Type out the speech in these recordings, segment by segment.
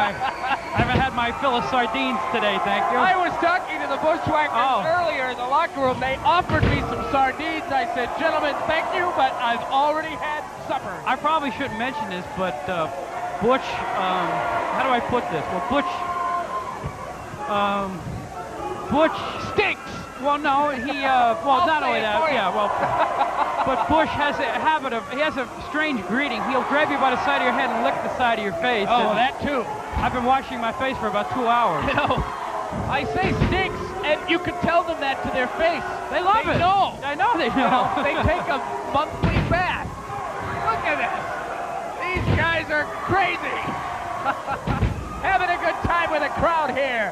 I haven't had my fill of sardines today, thank you. I was talking to the Bushwhackers earlier in the locker room. They offered me some sardines. I said, gentlemen, thank you, but I've already had supper. I probably shouldn't mention this, but Butch, how do I put this? Well, Butch stinks. Well, no, he, well, not only that, yeah, well, but Bush has a habit of, he has a strange greeting. He'll grab you by the side of your head and lick the side of your face. Oh, that too. I've been washing my face for about 2 hours. You know, I say stinks, and you can tell them that to their face. They love it. They know. I know they know. They take a monthly bath. Look at this. These guys are crazy. Having a good time with the crowd here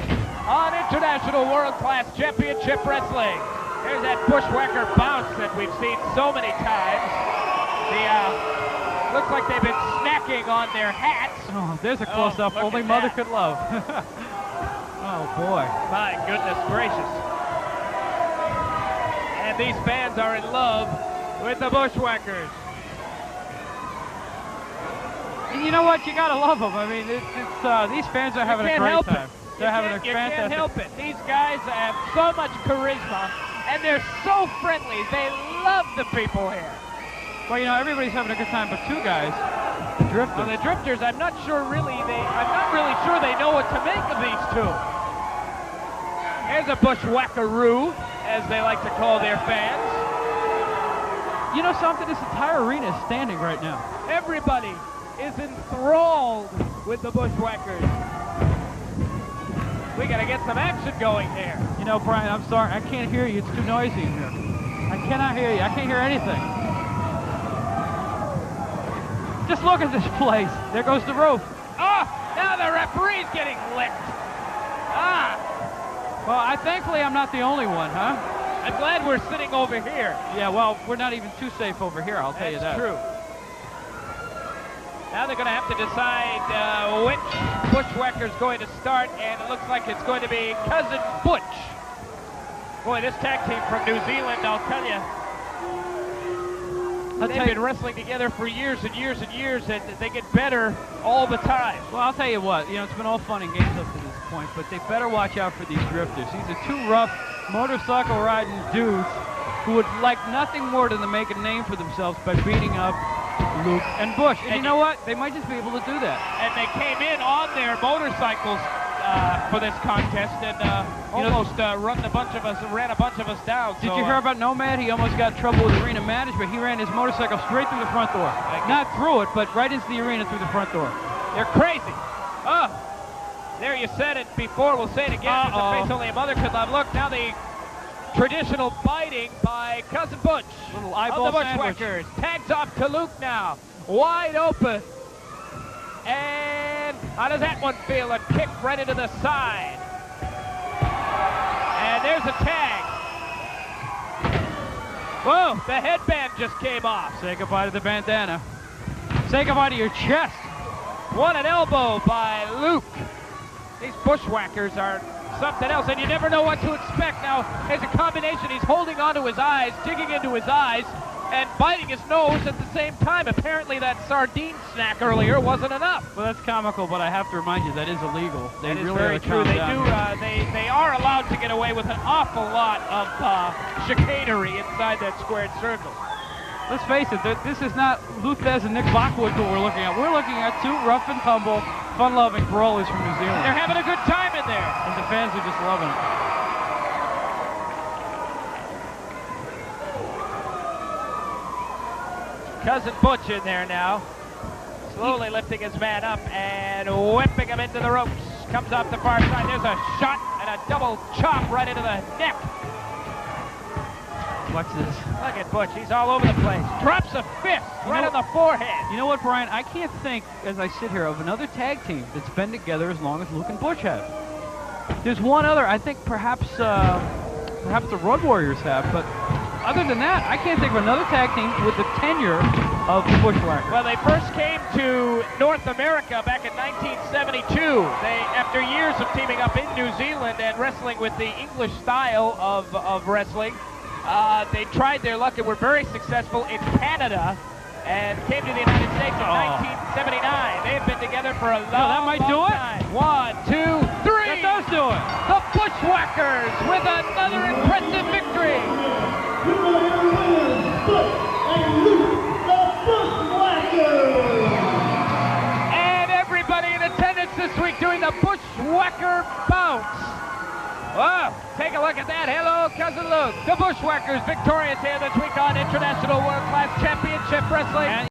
on International World Class Championship Wrestling. There's that Bushwhacker bounce that we've seen so many times. Looks like they've been snacking on their hats. Oh, there's a close-up only mother could love. Oh, boy. My goodness gracious. And these fans are in love with the Bushwhackers. You know what? You gotta love them. I mean, these fans are having a great time. They're having a fantastic. You can't help it. These guys have so much charisma, and they're so friendly. They love the people here. Well, you know, everybody's having a good time, but two guys, the Drifters. Well, the Drifters, I'm not really sure they know what to make of these two. Here's a Bushwhackaroo, as they like to call their fans. You know something? This entire arena is standing right now. Everybody is enthralled with the Bushwhackers. We gotta get some action going here. You know, Brian, I'm sorry, I can't hear you. It's too noisy in here. I cannot hear you. I can't hear anything. Just look at this place. There goes the roof. Oh, now the referee's getting licked. Ah. Well, thankfully I'm not the only one, huh? I'm glad we're sitting over here. Yeah, well, we're not even too safe over here, I'll tell you that. That's true. Now they're going to have to decide which Bushwhacker's going to start, and it looks like it's going to be Cousin Butch. Boy, this tag team from New Zealand, I'll tell you, they've been wrestling together for years and years and years, and they get better all the time. Well, I'll tell you what, you know, it's been all fun and games up to this point, but they better watch out for these Drifters. These are two rough motorcycle riding dudes who would like nothing more than to make a name for themselves by beating up Luke and Bush. And you know what? They might just be able to do that. And they came in on their motorcycles for this contest and almost ran a bunch of us down. Did you hear about Nomad? He almost got in trouble with arena management. He ran his motorcycle straight through the front door. Not through it, but right into the arena through the front door. They're crazy. Oh, there you said it before. We'll say it again. It's a face only a mother could love. Look, now the traditional biting by Cousin Butch. Little eyeball of the Bushwhackers. Tags off to Luke now. Wide open. And how does that one feel? A kick right into the side. And there's a tag. Whoa, the headband just came off. Say goodbye to the bandana. Say goodbye to your chest. What an elbow by Luke. These Bushwhackers are something else, and you never know what to expect. Now, there's a combination. He's holding onto his eyes, digging into his eyes, and biting his nose at the same time. Apparently, that sardine snack earlier wasn't enough. Well, that's comical, but I have to remind you that is illegal. They that is really very true. They are allowed to get away with an awful lot of chicanery inside that squared circle. Let's face it, this is not Luthez and Nick Buckwheat who we're looking at. We're looking at two rough and tumble, fun-loving brawlers from New Zealand. They're having a good time in there. And the fans are just loving it. Cousin Butch in there now. Slowly lifting his man up and whipping him into the ropes. Comes off the far side. There's a shot and a double chop right into the neck. Watch this. Look at Butch. He's all over the place. Drops a fist right on the forehead. You know what, Brian? I can't think, as I sit here, of another tag team that's been together as long as Luke and Butch have. There's one other. I think perhaps the Road Warriors have, but other than that, I can't think of another tag team with the tenure of the Bushwhackers. Well, they first came to North America back in 1972. After years of teaming up in New Zealand and wrestling with the English style of wrestling, they tried their luck and were very successful in Canada and came to the United States in 1979. They've been together for a long, that might do it. time. 1, 2, 3. That does do it. The Bushwhackers with another impressive victory. And everybody in attendance this week doing the Bushwhacker bounce. Wow, take a look at that. Hello, Cousin Luke. The Bushwhackers victorious here this week on International World Class Championship Wrestling.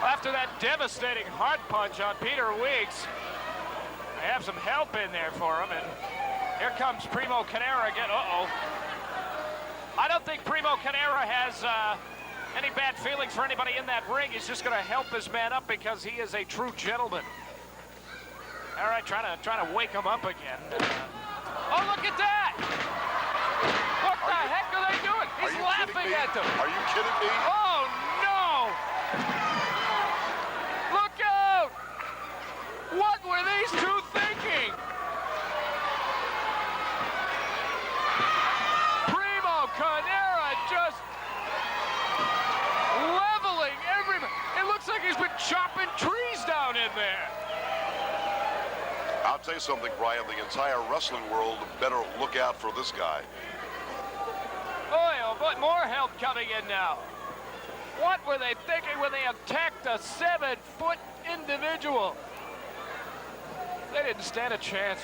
After that devastating hard punch on Peter Weeks, they have some help in there for him, and here comes Primo Carnera again. I don't think Primo Carnera has any bad feelings for anybody in that ring. He's just going to help his man up because he is a true gentleman. All right, trying to wake him up again. Oh, look at that! What the heck are they doing? He's laughing at them. Are you kidding me? Oh, no! Look out! What were these two thinking? Primo Carnera just leveling everybody. It looks like he's been chopping trees down in there. I'll tell you something, Brian. The entire wrestling world better look out for this guy. Oh, but more help coming in now. What were they thinking when they attacked a 7-foot individual? They didn't stand a chance.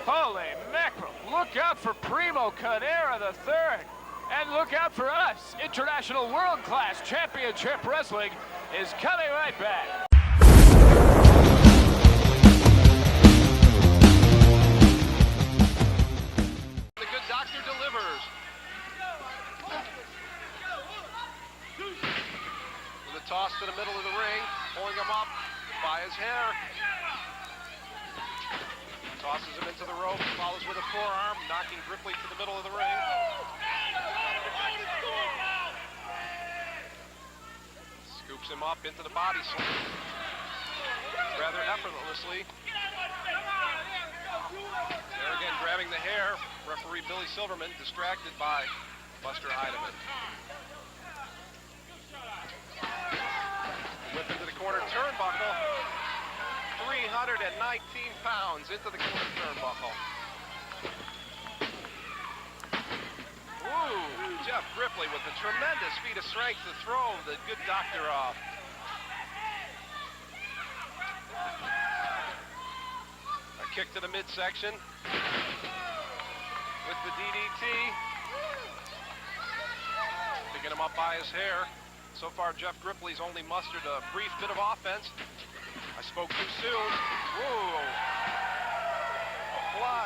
Holy mackerel. Look out for Primo Carnera III. And look out for us. International World Class Championship Wrestling is coming right back. The good doctor delivers. With a toss to the middle of the ring, pulling him up by his hair. Tosses him into the rope, follows with a forearm, knocking Grippley to the middle of the ring. Scoops him up into the body slam. Rather effortlessly. There again, grabbing the hair. Referee Billy Silverman distracted by Buster Heidemann. Whip into the corner turnbuckle. 319 pounds into the corner turnbuckle. Ooh, Jeff Grippley with a tremendous feat of strength to throw the good doctor off. A kick to the midsection with the DDT. Picking him up by his hair. So far, Jeff Grippley's only mustered a brief bit of offense. I spoke too soon. Whoa.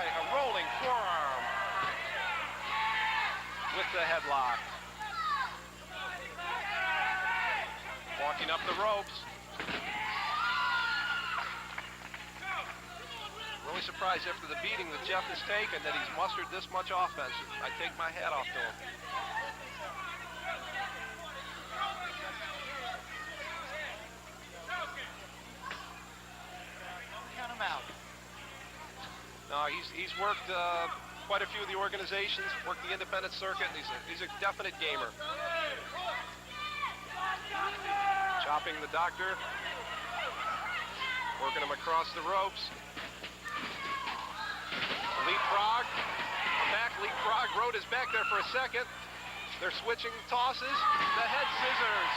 A rolling forearm with the headlock. Walking up the ropes. Really surprised after the beating that Jeff has taken that he's mustered this much offense. I take my hat off to him. Out. No, he's worked quite a few of the organizations, worked the independent circuit, and he's a definite gamer. Chopping the doctor, working him across the ropes. Leapfrog, back leapfrog. Rode is back there for a second. They're switching tosses. The head scissors.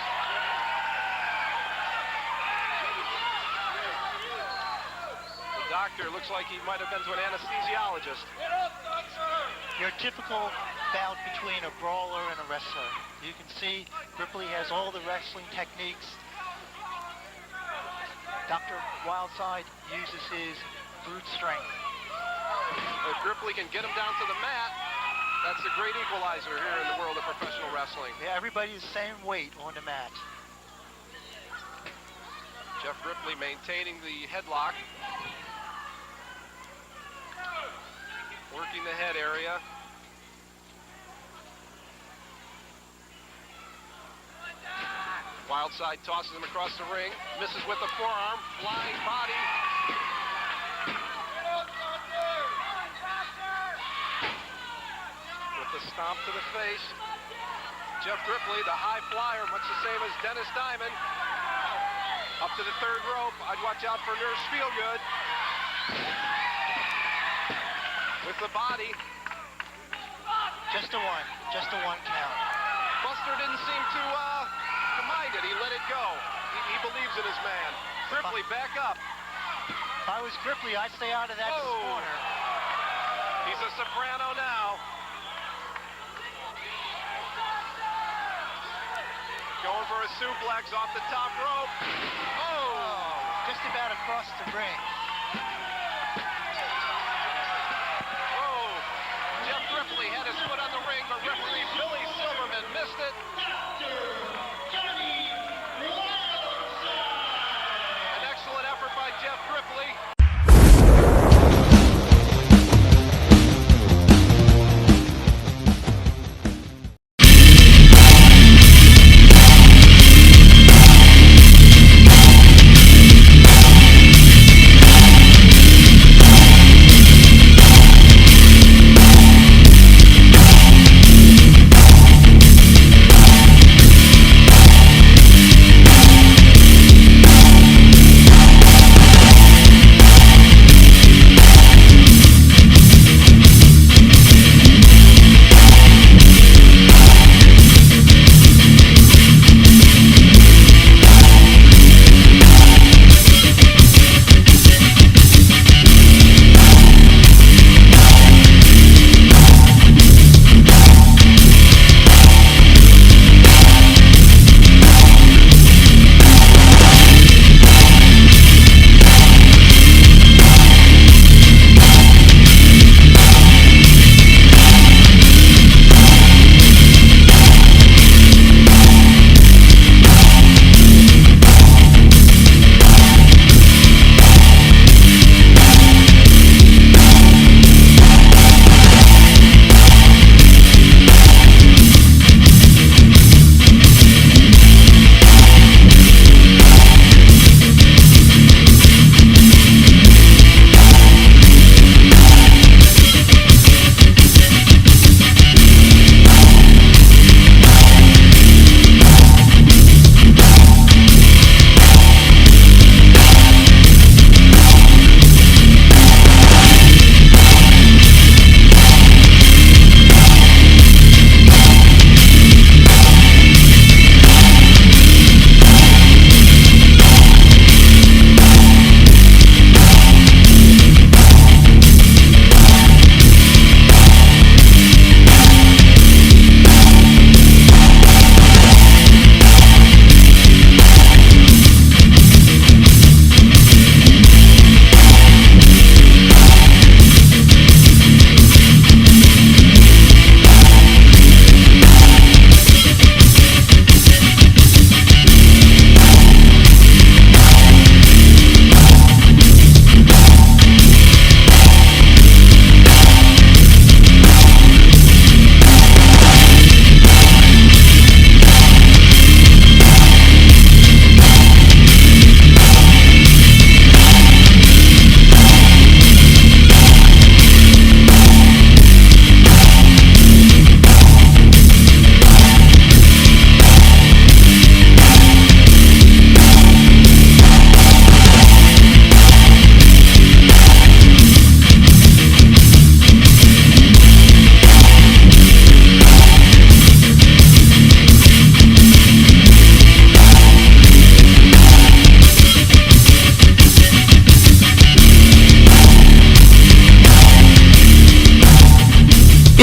Doctor looks like he might have been to an anesthesiologist. Your typical bout between a brawler and a wrestler. You can see Grippley has all the wrestling techniques. Dr. Wildside uses his brute strength. If Grippley can get him down to the mat, that's a great equalizer here in the world of professional wrestling. Yeah, everybody's the same weight on the mat. Jeff Grippley maintaining the headlock. Working the head area. Wildside tosses him across the ring. Misses with the forearm. Flying body. With the stomp to the face. Jeff Grippley, the high flyer, much the same as Dennis Diamond. Up to the third rope. I'd watch out for Nurse Feelgood. With the body. Just a one count. Buster didn't seem to mind it. He let it go. He believes in his man. Grippley back up. If I was Grippley, I'd stay out of that corner. He's a soprano now. Going for a suplex off the top rope. Oh! Just about across the ring. Oh! Jeff Grippley had his foot on the ring, but referee Billy Silverman missed it. An excellent effort by Jeff Grippley.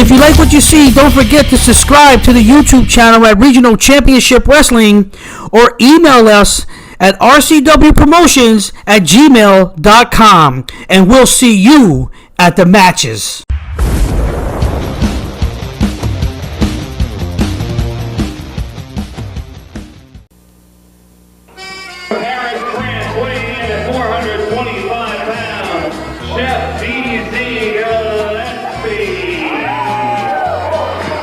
If you like what you see, don't forget to subscribe to the YouTube channel at Regional Championship Wrestling or email us at rcwpromotions@gmail.com, and we'll see you at the matches.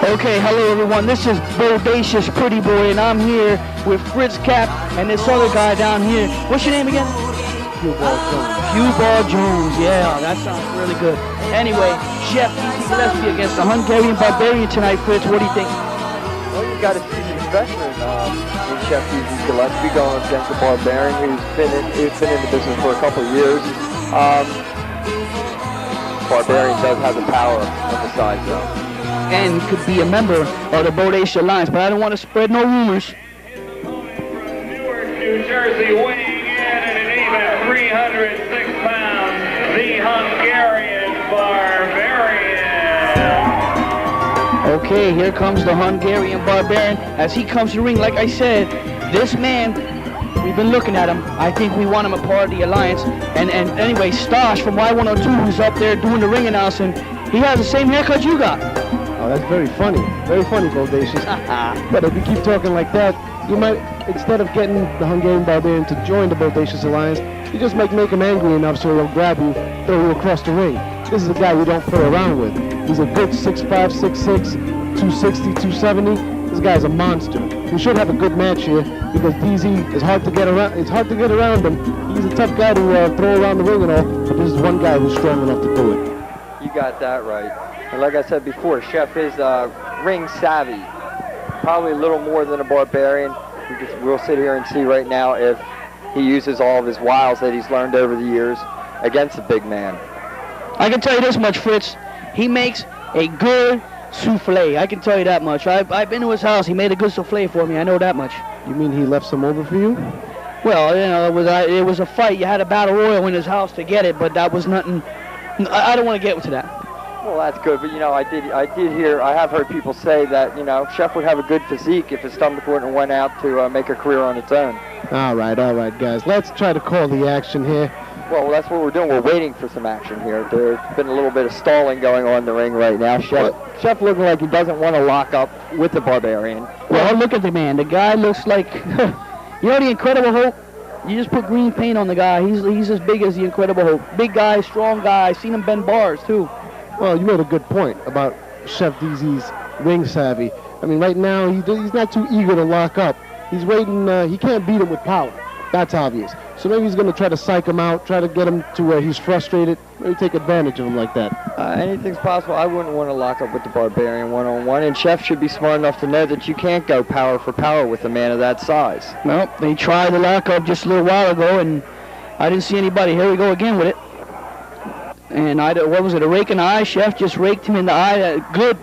Okay, hello everyone, this is Bodacious Pretty Boy, and I'm here with Fritz Cap and this other guy down here. What's your name again? Ball Jones, yeah, that sounds really good. Anyway, Chef Gillespie against the Hungraian Barbarian tonight, Fritz, what do you think? Well, you got a seasoned veteran in Chef Gillespie going against the Barbarian, who's been in the business for a couple of years. Barbarian does have the power on the side, though. And could be a member of the Bodacious Alliance, but I don't want to spread no rumors. Newark, New Jersey, weighing in at an even 306 pounds, the Hungraian Barbarian. Okay, here comes the Hungraian Barbarian. As he comes to the ring, like I said, this man, we've been looking at him. I think we want him a part of the Alliance. And anyway, Stosh from Y102, who's up there doing the ring announcing, he has the same haircut you got. Oh, that's very funny, Bodacious. But if you keep talking like that, you might, instead of getting the Hungraian Barbarian to join the Bodacious Alliance, you just might make him angry enough so he'll grab you, throw you across the ring. This is a guy you don't play around with. He's a good 6'5", 6'6", 260, 270. This guy's a monster. We should have a good match here because DZ is hard to get around. It's hard to get around him. He's a tough guy to throw around the ring and all, but this is one guy who's strong enough to do it. You got that right. And like I said before, Chef is ring savvy. Probably a little more than a Barbarian. We'll sit here and see right now if he uses all of his wiles that he's learned over the years against the big man. I can tell you this much, Fritz. He makes a good souffle. I can tell you that much. I've been to his house. He made a good souffle for me. I know that much. You mean he left some over for you? Well, you know, it was a fight. You had a battle royal in his house to get it, but that was nothing. I don't want to get into that. Well, that's good, but you know, I have heard people say that, you know, Chef would have a good physique if his stomach went out to make a career on its own. All right, guys. Let's try to call the action here. Well, that's what we're doing. We're waiting for some action here. There's been a little bit of stalling going on in the ring right now. Chef looking like he doesn't want to lock up with the Barbarian. Well, look at the man. The guy looks like, you know, the Incredible Hulk? You just put green paint on the guy. He's as big as the Incredible Hulk. Big guy, strong guy. I've seen him bend bars, too. Well, you made a good point about Chef DZ's ring savvy. I mean, right now, he's not too eager to lock up. He's waiting. He can't beat him with power. That's obvious. So maybe he's going to try to psych him out, try to get him to where he's frustrated, maybe take advantage of him like that. Anything's possible. I wouldn't want to lock up with the Barbarian one-on-one, and Chef should be smart enough to know that you can't go power for power with a man of that size. Well, they tried to lock up just a little while ago, and I didn't see anybody. Here we go again with it. And what was it, a rake in the eye? Chef just raked him in the eye. Good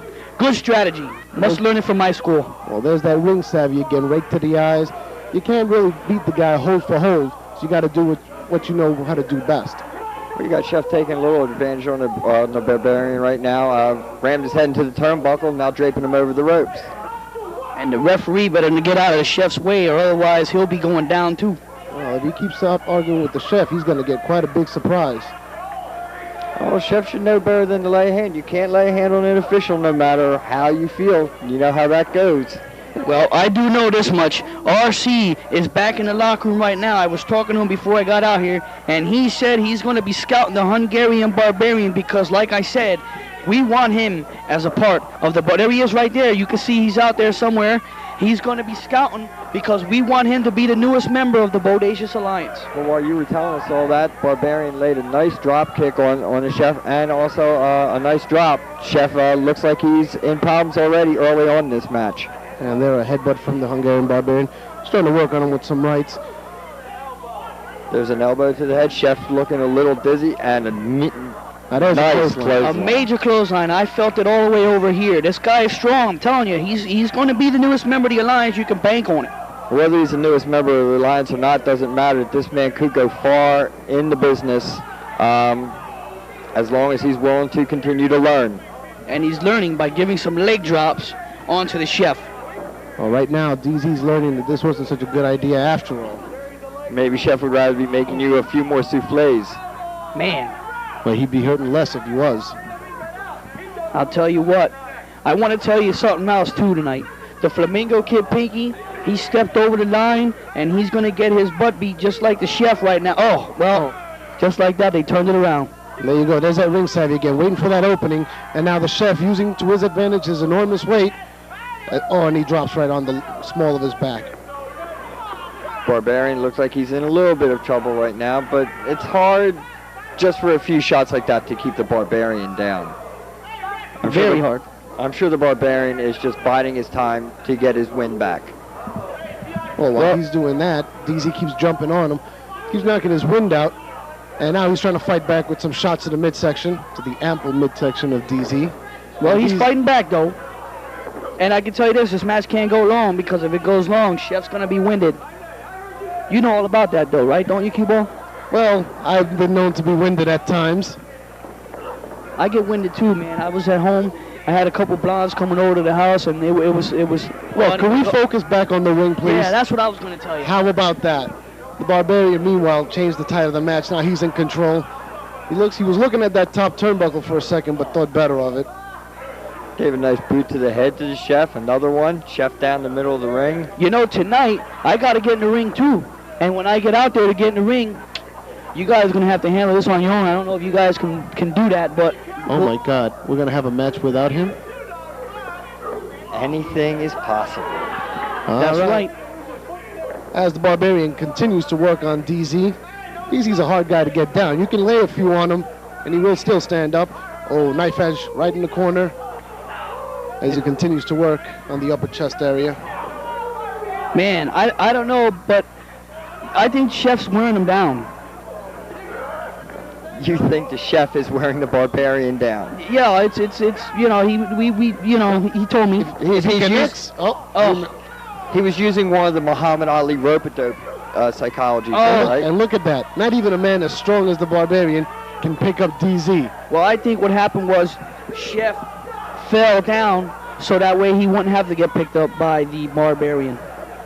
strategy. Must learn it from my school. Well, there's that ring savvy again, rake to the eyes. You can't really beat the guy hold for hold, so you got to do what you know how to do best. Well, you got Chef taking a little advantage on the Barbarian right now. Rammed his head into the turnbuckle, now draping him over the ropes. And the referee better get out of the Chef's way, or otherwise he'll be going down too. Well, if he keeps up arguing with the Chef, he's going to get quite a big surprise. Oh, Chef should know better than to lay a hand. You can't lay a hand on an official no matter how you feel. You know how that goes. Well, I do know this much. RC is back in the locker room right now. I was talking to him before I got out here, and he said he's going to be scouting the Hungraian Barbarian because, like I said, we want him as a part of the... There he is right there. You can see he's out there somewhere. He's going to be scouting because we want him to be the newest member of the Bodacious Alliance. Well, while you were telling us all that, Barbarian laid a nice drop kick on the Chef and also a nice drop. Chef looks like he's in problems already early on in this match. And there a headbutt from the Hungraian Barbarian. Starting to work on him with some rights. There's an elbow to the head. Chef looking a little dizzy and a nice clothesline. A major clothesline. I felt it all the way over here. This guy is strong. I'm telling you, he's going to be the newest member of the Alliance. You can bank on it. Whether he's the newest member of the Alliance or not doesn't matter. This man could go far in the business as long as he's willing to continue to learn. and he's learning by giving some leg drops onto the chef. Well, right now, DZ's learning that this wasn't such a good idea after all. Maybe Chef would rather be making you a few more souffles. Man. But he'd be hurting less if he was. I'll tell you what. I want to tell you something else, too, tonight. The Flamingo Kid Pinky, he stepped over the line, and he's going to get his butt beat just like the chef right now. Oh, well, just like that, they turned it around. There you go. There's that ring savvy again, waiting for that opening. And now the chef, using to his advantage his enormous weight. And he drops right on the small of his back. Barbarian looks like he's in a little bit of trouble right now, but it's hard just for a few shots like that to keep the Barbarian down. Very hard. I'm sure the Barbarian is just biding his time to get his win back. Well, while he's doing that, DZ keeps jumping on him, keeps knocking his wind out, and now he's trying to fight back with some shots to the midsection, to the ample midsection of DZ. Well, he's fighting back, though. And I can tell you this match can't go long, because if it goes long, Chef's going to be winded. You know all about that, though, right? Don't you, Q-Ball? Well, I've been known to be winded at times. I get winded, too, man. I was at home. I had a couple blondes coming over to the house, and it was. Well, can we focus back on the ring, please? Yeah, that's what I was going to tell you. How about that? The Barbarian, meanwhile, changed the tide of the match. Now he's in control. He was looking at that top turnbuckle for a second, but thought better of it. Gave a nice boot to the head to the chef. Another one. Chef down the middle of the ring. You know, tonight, I got to get in the ring, too. And when I get out there to get in the ring, you guys are going to have to handle this on your own. I don't know if you guys can do that, but... Oh, my God. We're going to have a match without him? Anything is possible. That's right. As the Barbarian continues to work on DZ, DZ's a hard guy to get down. You can lay a few on him, and he will still stand up. Oh, knife edge right in the corner as he continues to work on the upper chest area. Man, I don't know, but I think Chef's wearing him down. You think the chef is wearing the Barbarian down? Yeah, it's you know, he told me. He was using one of the Muhammad Ali rope-a-dope psychology. Right? And look at that. Not even a man as strong as the Barbarian can pick up DZ. Well, I think what happened was Chef fell down so that way he wouldn't have to get picked up by the Barbarian.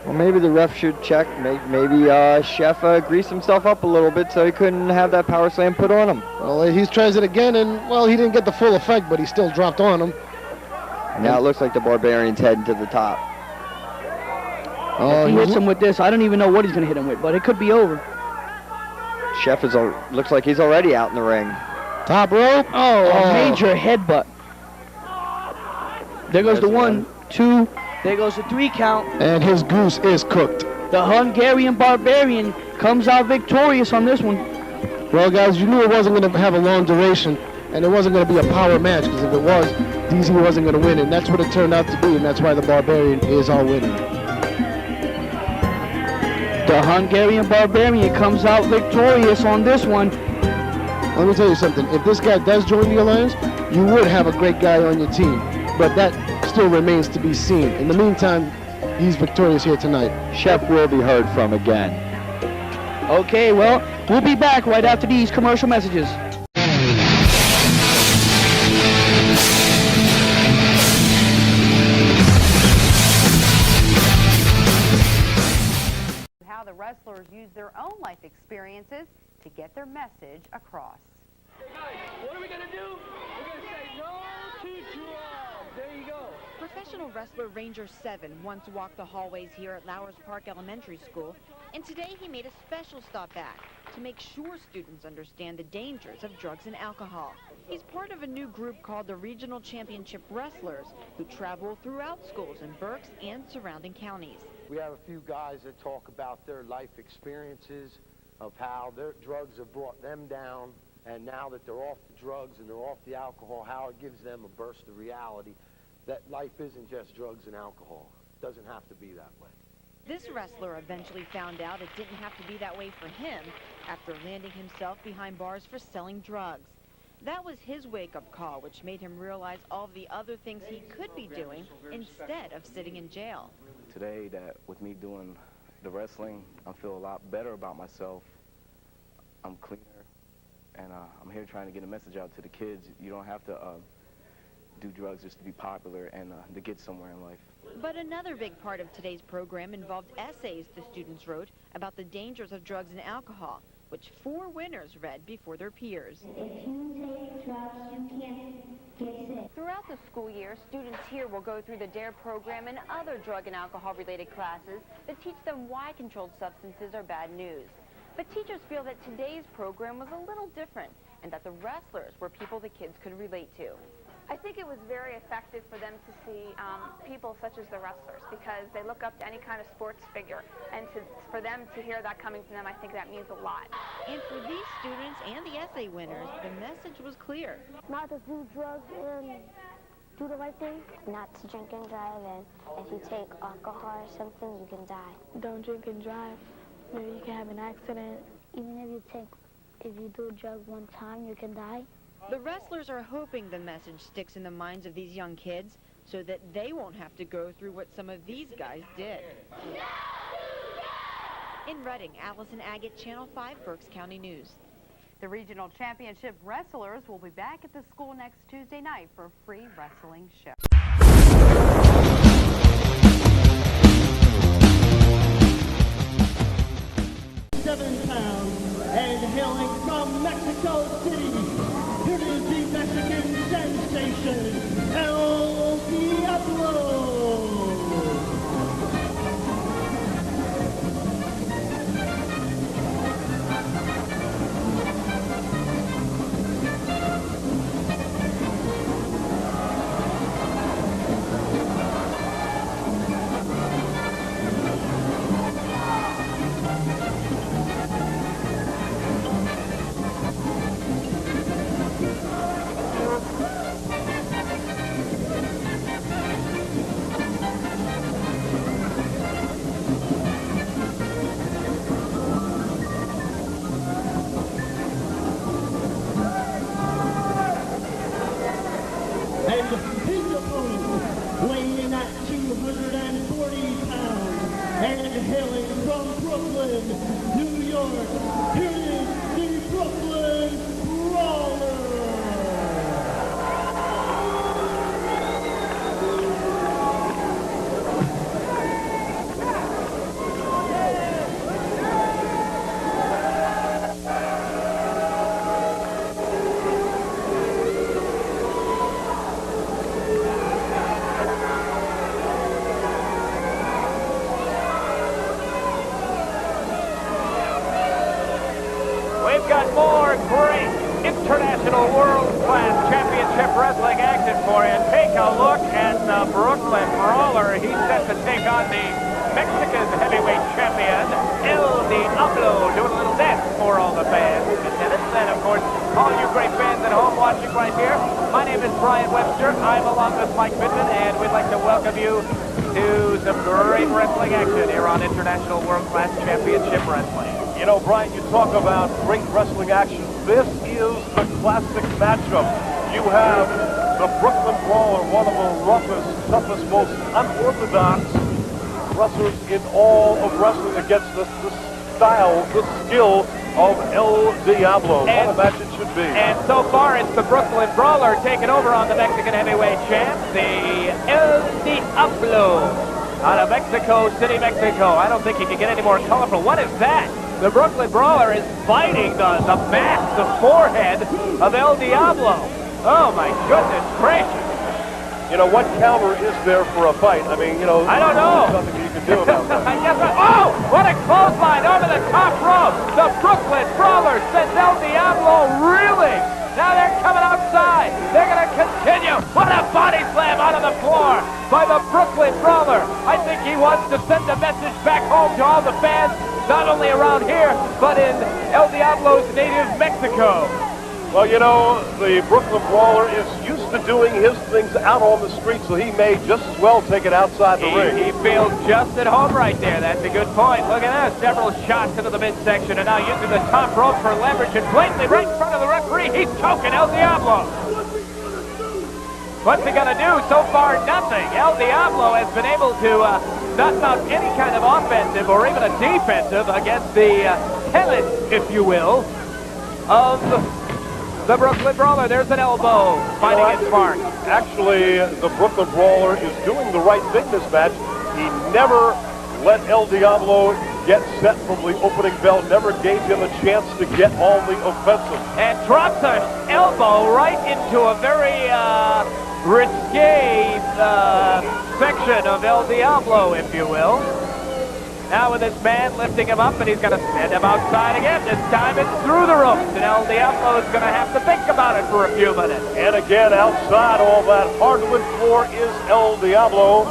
Well, maybe the ref should check. Maybe Chef greased himself up a little bit so he couldn't have that power slam put on him. Well, he tries it again, and, well, he didn't get the full effect, but he still dropped on him. Now it looks like the Barbarian's heading to the top. If he hits him with this, I don't even know what he's going to hit him with, but it could be over. Chef looks like he's already out in the ring. Top rope. A major headbutt. There goes the 1, 2, there goes the 3 count. And his goose is cooked. The Hungarian Barbarian comes out victorious on this one. Well, guys, you knew it wasn't going to have a long duration, and it wasn't going to be a power match, because if it was, DZ wasn't going to win, and that's what it turned out to be, and that's why the Barbarian is our winner. The Hungarian Barbarian comes out victorious on this one. Let me tell you something. If this guy does join the Alliance, you would have a great guy on your team. But that still remains to be seen. In the meantime, he's victorious here tonight. Chef will be heard from again. Okay, well, we'll be back right after these commercial messages. How the wrestlers use their own life experiences to get their message across. Hey guys, what are we gonna do? We're gonna say no to drugs. There you go. Professional wrestler Ranger 7 once walked the hallways here at Lowers Park Elementary School, and today he made a special stop back to make sure students understand the dangers of drugs and alcohol. He's part of a new group called the Regional Championship Wrestlers, who travel throughout schools in Berks and surrounding counties. We have a few guys that talk about their life experiences of how their drugs have brought them down, and now that they're off the drugs and they're off the alcohol, how it gives them a burst of reality that life isn't just drugs and alcohol. It doesn't have to be that way. This wrestler eventually found out it didn't have to be that way for him after landing himself behind bars for selling drugs. That was his wake-up call, which made him realize all of the other things he could be doing instead of sitting in jail. Today, that with me doing the wrestling, I feel a lot better about myself. I'm cleaner, and I'm here trying to get a message out to the kids. You don't have to do drugs just to be popular and to get somewhere in life. But another big part of today's program involved essays the students wrote about the dangers of drugs and alcohol, which 4 winners read before their peers. If you take drugs, you can't get sick. Throughout the school year, students here will go through the DARE program and other drug and alcohol-related classes that teach them why controlled substances are bad news. But teachers feel that today's program was a little different and that the wrestlers were people the kids could relate to. I think it was very effective for them to see people such as the wrestlers, because they look up to any kind of sports figure, and for them to hear that coming from them, I think that means a lot. And for these students and the essay winners, the message was clear. Not to do drugs and do the right thing. Not to drink and drive, and if you take alcohol or something, you can die. Don't drink and drive. Maybe you can have an accident. Even if you do a drug one time, you can die. The wrestlers are hoping the message sticks in the minds of these young kids so that they won't have to go through what some of these guys did. In Reading, Allison Agate, Channel 5, Berks County News. The regional championship wrestlers will be back at the school next Tuesday night for a free wrestling show. 7 pounds, and hailing from Mexico City, here is the Mexican sensation, El Diablo. Weighing at 240 pounds and hailing from Brooklyn, New York, here is the Brooklyn Brawler. International world-class championship wrestling action for you. Take a look at the Brooklyn Brawler. He's set to take on the Mexican heavyweight champion, El Diablo, doing a little dance for all the fans in attendance. And, of course, all you great fans at home watching right here. My name is Brian Webster. I'm along with Mike Pittman, and we'd like to welcome you to some great wrestling action here on International World-Class Championship Wrestling. You know, Brian, you talk about great wrestling action. This is the classic matchup. You have the Brooklyn Brawler, one of the roughest, toughest, most unorthodox wrestlers in all of wrestling, against the style, the skill of El Diablo. What a match it should be. And so far, it's the Brooklyn Brawler taking over on the Mexican heavyweight champ, the El Diablo, out of Mexico City, Mexico. I don't think he can get any more colorful. What is that? The Brooklyn Brawler is biting the mask, the forehead of El Diablo. Oh, my goodness gracious. You know, what counter is there for a fight? I mean, you know, I don't know. There's nothing you can do about that. Oh, what a clothesline over the top rope. The Brooklyn Brawler sends El Diablo reeling. Now they're coming outside. They're going to continue. What a body slam out of the floor by the Brooklyn Brawler. I think he wants to send a message back home to all the fans, not only around here, but in El Diablo's native Mexico. Well, you know, the Brooklyn Brawler is used to doing his things out on the street, so he may just as well take it outside the ring. He feels just at home right there. That's a good point. Look at that. Several shots into the midsection, and now using the top rope for leverage, and blatantly right in front of the referee, he's choking El Diablo. What's he going to do? So far, nothing. El Diablo has been able to not mount any kind of offensive or even a defensive against the talent, if you will, of the Brooklyn Brawler. There's an elbow finding its mark. Actually, the Brooklyn Brawler is doing the right thing this match. He never let El Diablo get set from the opening bell, never gave him a chance to get on the offensive. And drops an elbow right into a very risque section of El Diablo, if you will. Now with his man lifting him up, and he's going to send him outside again. This time it's through the ropes, and El Diablo is going to have to think about it for a few minutes. And again, outside all that hardwood floor is El Diablo,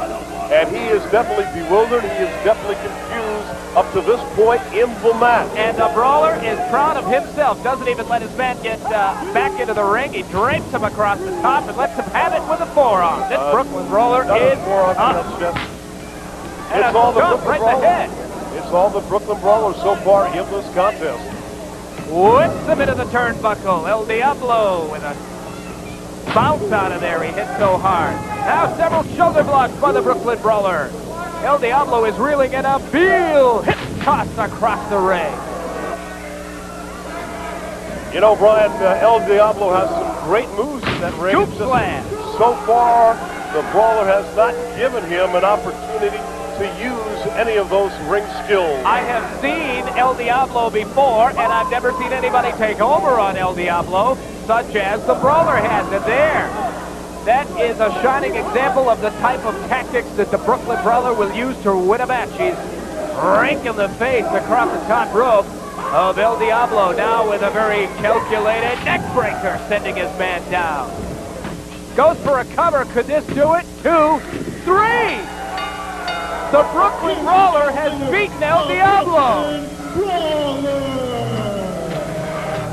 and he is definitely bewildered. He is definitely confused up to this point in the match. And the Brawler is proud of himself. Doesn't even let his man get back into the ring. He drapes him across the top and lets him have it with a forearm. This Brooklyn Brawler is up. It's all the Brooklyn Brawler. It's all the Brooklyn Brawler so far in this contest. Whips him into the turnbuckle. El Diablo with a bounce out of there. He hit so hard. Now several shoulder blocks by the Brooklyn Brawler. El Diablo is reeling in a heel hip toss across the ring. You know, Brian, El Diablo has some great moves in that ring. Scoop slam. So far, the Brawler has not given him an opportunity to use any of those ring skills. I have seen El Diablo before, and I've never seen anybody take over on El Diablo, such as the Brawler has. And there, that is a shining example of the type of tactics that the Brooklyn Brawler will use to win a match. He's raking the face across the top rope of El Diablo, now with a very calculated neck breaker, sending his man down. Goes for a cover. Could this do it? 2, 3. The Brooklyn Brawler has beaten El Diablo.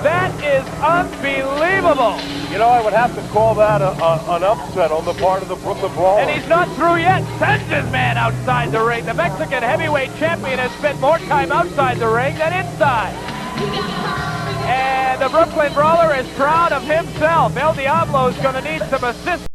That is unbelievable. You know, I would have to call that an upset on the part of the Brooklyn Brawler. And he's not through yet. Sends his man outside the ring. The Mexican heavyweight champion has spent more time outside the ring than inside. And the Brooklyn Brawler is proud of himself. El Diablo is going to need some assistance.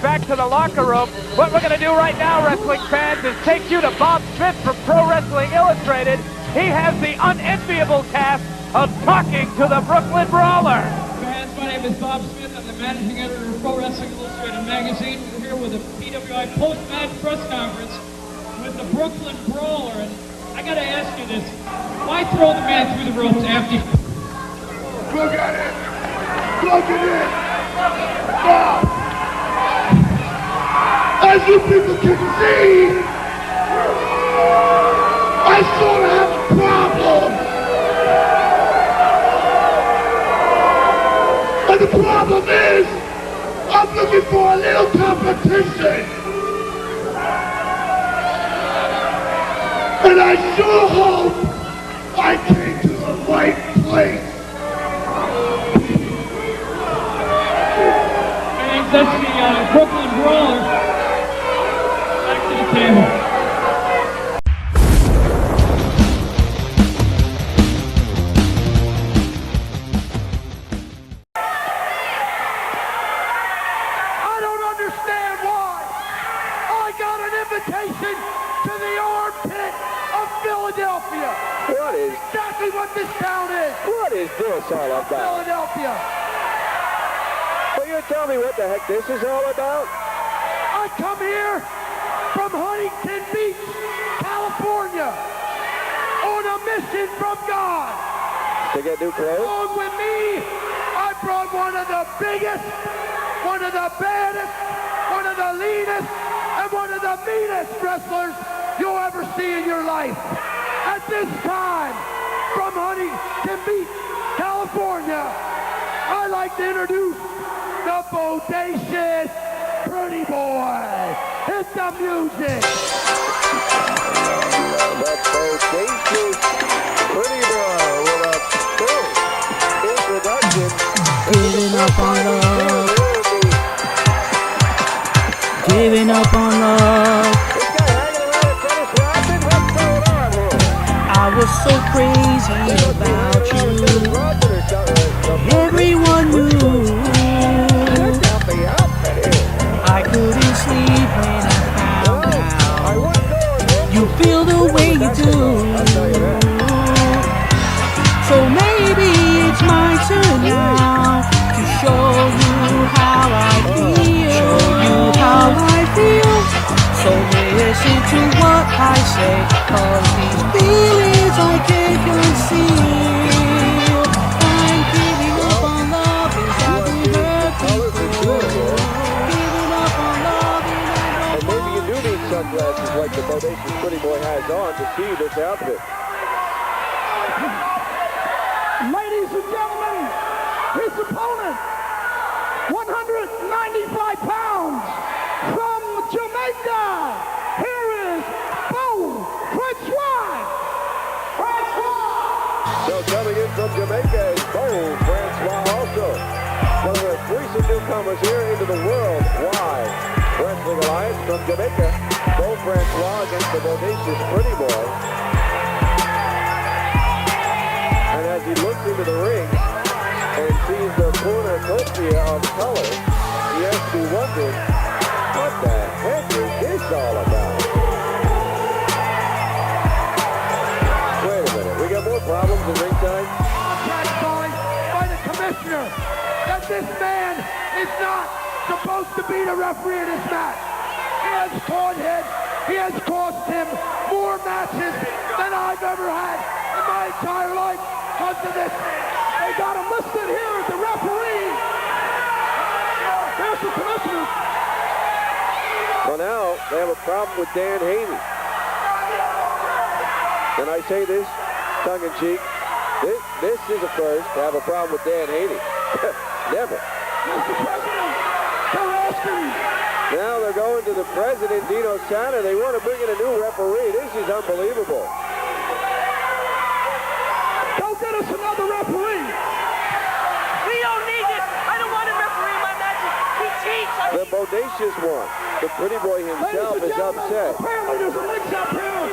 Back to the locker room. What we're going to do right now, wrestling fans, is take you to Bob Smith from Pro Wrestling Illustrated. He has the unenviable task of talking to the Brooklyn Brawler. Fans, my name is Bob Smith. I'm the managing editor of Pro Wrestling Illustrated magazine. We're here with a PWI post-match press conference with the Brooklyn Brawler. And I got to ask you this. Why throw the man through the ropes after you... Look at it! Look at it! Bob! As you people can see, I sort of have a problem. And the problem is, I'm looking for a little competition. And I sure hope I came to the right place. And that's the Brooklyn Brawler. I don't understand why I got an invitation to the armpit of Philadelphia. What is exactly what this town is? What is this all about? Philadelphia. Will you tell me what the heck this is all about? I come here from Huntington Beach, California, on a mission from God. To get new clothes? Along with me, I brought one of the biggest, one of the baddest, one of the leanest, and one of the meanest wrestlers you'll ever see in your life. At this time, from Huntington Beach, California, I'd like to introduce the bodacious Pretty Boy. Hit the music. The bodacious Pretty Boy with a full introduction. Giving up on love. Giving up on love. I was so crazy about you. Everyone knew. I couldn't sleep when I you feel the way you do. So maybe it's my turn now to show you how I feel. Show you how I feel. So listen to what I say, 'cause these feelings I can't conceal. I'm giving up on love as I've been hurt before. Giving up on love and maybe you do need sunglasses like the Bodacious Pretty Boy has on to see this outfit. Ladies and gentlemen, his opponent, 195 pounds, from Jamaica, here is Bushwhackers. So coming in from Jamaica is Francois also. One of the recent newcomers here into the Worldwide Wrestling Alliance from Jamaica. Francois against the Bodacious Pretty Boy. And as he looks into the ring and sees the cornucopia of color, he has to be wondering, what the heck is this all about? Wait a minute, we got more problems at ringside? Contract signed by the commissioner that this man is not supposed to be the referee in this match. He has taught him, he has cost him more matches than I've ever had in my entire life because of this. They got him listed here as the referee. There's the commissioner. Well, now they have a problem with Dan Haney. And I say this tongue-in-cheek, this is a first to have a problem with Dan Haney. Never. Mr. President, they're asking. Now they're going to the president, Dino Santa. They want to bring in a new referee. This is unbelievable. Go get us another referee. We don't need this. I don't want a referee in my matches. He cheats. The Bodacious one. The Pretty Boy himself is upset. Apparently there's a mix up here.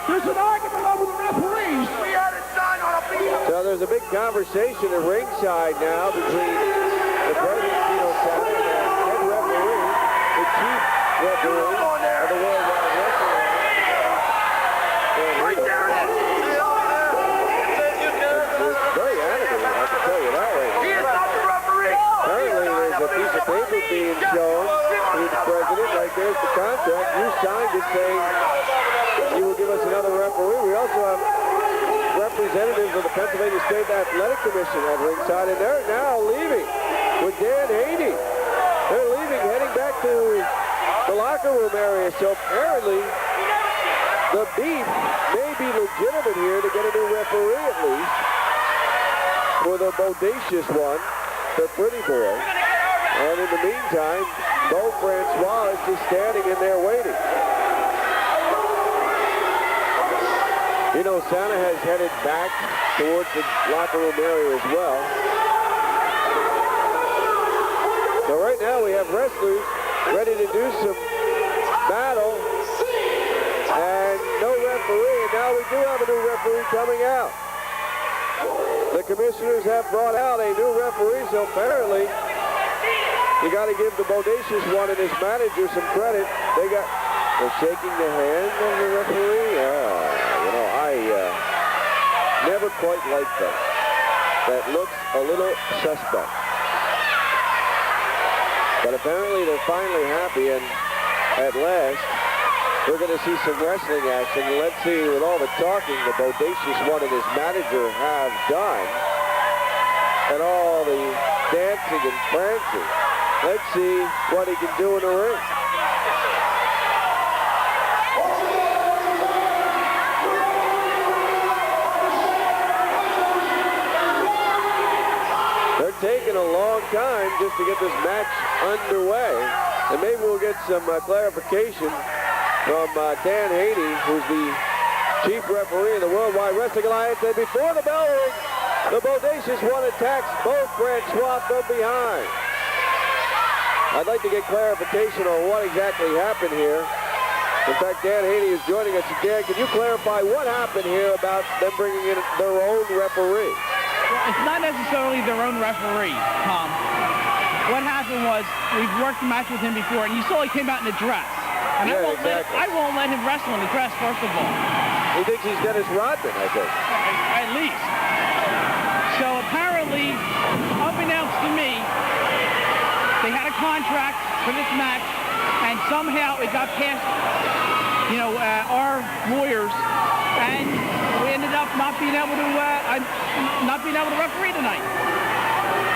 There's an argument over the referees. We had a sign on a beat. So there's a big conversation at ringside now between the president, Dino Santa, and the head referee, the chief referee of the Worldwide Wrestling Alliance. It's very animated, I can tell you that right now. He is not the referee. Apparently there's a piece of paper being shown to the president, like there's the contract. You signed it saying you will give us another referee. We also have representatives of the Pennsylvania State Athletic Commission at ringside, and they're now leaving with Dan Haney. They're leaving, heading back to the locker room area. So apparently the beef may be legitimate here to get a new referee at least for the Bodacious one, the Pretty Boy. And in the meantime, Francois is just standing in there waiting. Dino Santa has headed back towards the locker room area as well. So right now we have wrestlers ready to do some battle and no referee, and now we do have a new referee coming out. The commissioners have brought out a new referee, so apparently you got to give the Bodacious one and his manager some credit. They're shaking the hand of the referee. You know, I never quite liked that. That looks a little suspect. But apparently they're finally happy, and at last we're going to see some wrestling action. And let's see, with all the talking the Bodacious one and his manager have done, and all the dancing and prancing, let's see what he can do in the ring. They're taking a long time just to get this match underway. And maybe we'll get some clarification from Dan Haney, who's the chief referee in the Worldwide Wrestling Alliance. And before the bell rings, the Bodacious one attacks both Francois from behind. I'd like to get clarification on what exactly happened here. In fact, Dan Haney is joining us. Dan, can you clarify what happened here about them bringing in their own referee? Well, it's not necessarily their own referee, Tom. What happened was, we've worked a match with him before, and you saw he came out in a dress. And Yeah, I won't let him wrestle in the dress, first of all. He thinks he's Dennis Rodman, I think. At least. So apparently, unbeknownst to me, they had a contract for this match, and somehow it got past, our lawyers, and we ended up not being able to referee tonight.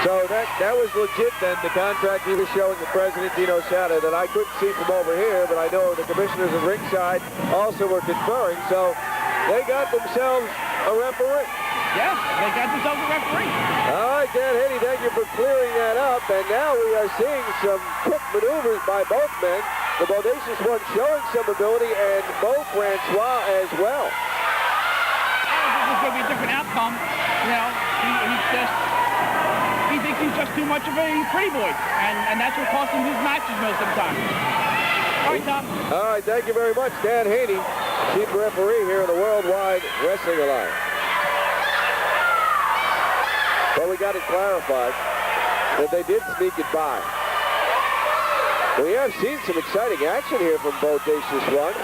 So that was legit then, the contract he was showing the president, Dino Santa, that I couldn't see from over here, but I know the commissioners at ringside also were conferring, so they got themselves a referee. Yeah, they got themselves a referee. All right, Dan Haney, thank you for clearing that up, and now we are seeing some quick maneuvers by both men. The Bodacious one showing some ability, and Beau Francois as well. This is going to be a different outcome. He thinks he's just too much of a pretty boy, and that's what costs him his matches most of the time. All right, Tom. All right, thank you very much, Dan Haney, chief referee here in the Worldwide Wrestling Alliance. Well, we got it clarified that they did sneak it by. We have seen some exciting action here from Bodacious One.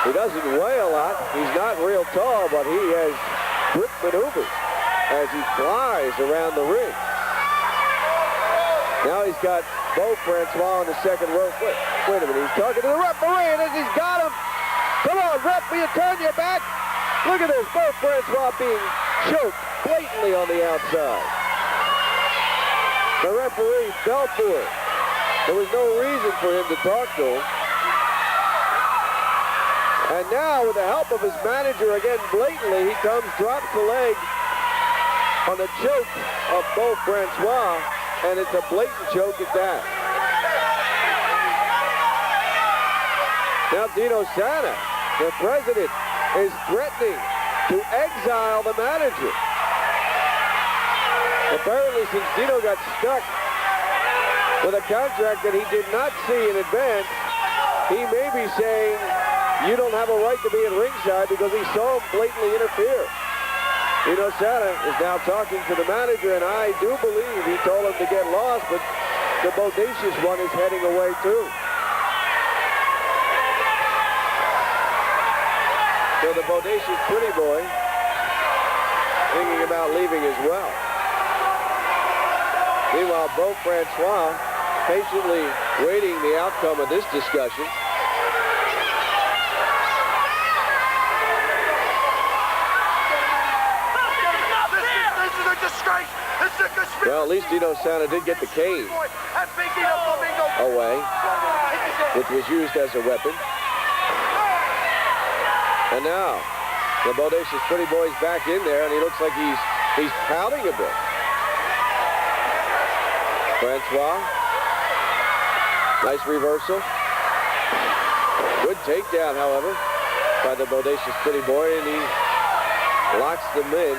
He doesn't weigh a lot. He's not real tall, but he has quick maneuvers as he flies around the ring. Now he's got Beau Francois on the second rope. Wait a minute, he's talking to the referee, and as he's got him, come on, ref, will you turn your back? Look at this, Beau Francois being choked blatantly on the outside. The referee fell for it. There was no reason for him to talk to him. And now, with the help of his manager, again, blatantly, he comes, drops the leg on the choke of Beau Francois, and it's a blatant choke at that. Now Dino Santa, the president, is threatening to exile the manager. Apparently, since Dino got stuck with a contract that he did not see in advance, he may be saying, you don't have a right to be at ringside because he saw him blatantly interfere. Dino Santa is now talking to the manager, and I do believe he told him to get lost, but the Bodacious One is heading away too. So the Bodacious Pretty Boy thinking about leaving as well. Meanwhile, Beau Francois patiently waiting the outcome of this discussion. Well, at least Dino Santa did get the cane away, which was used as a weapon. And now, the Bodacious Pretty Boy's back in there, and he looks like he's pouting a bit. Francois, nice reversal. Good takedown, however, by the Bodacious Pretty Boy, and he locks them in.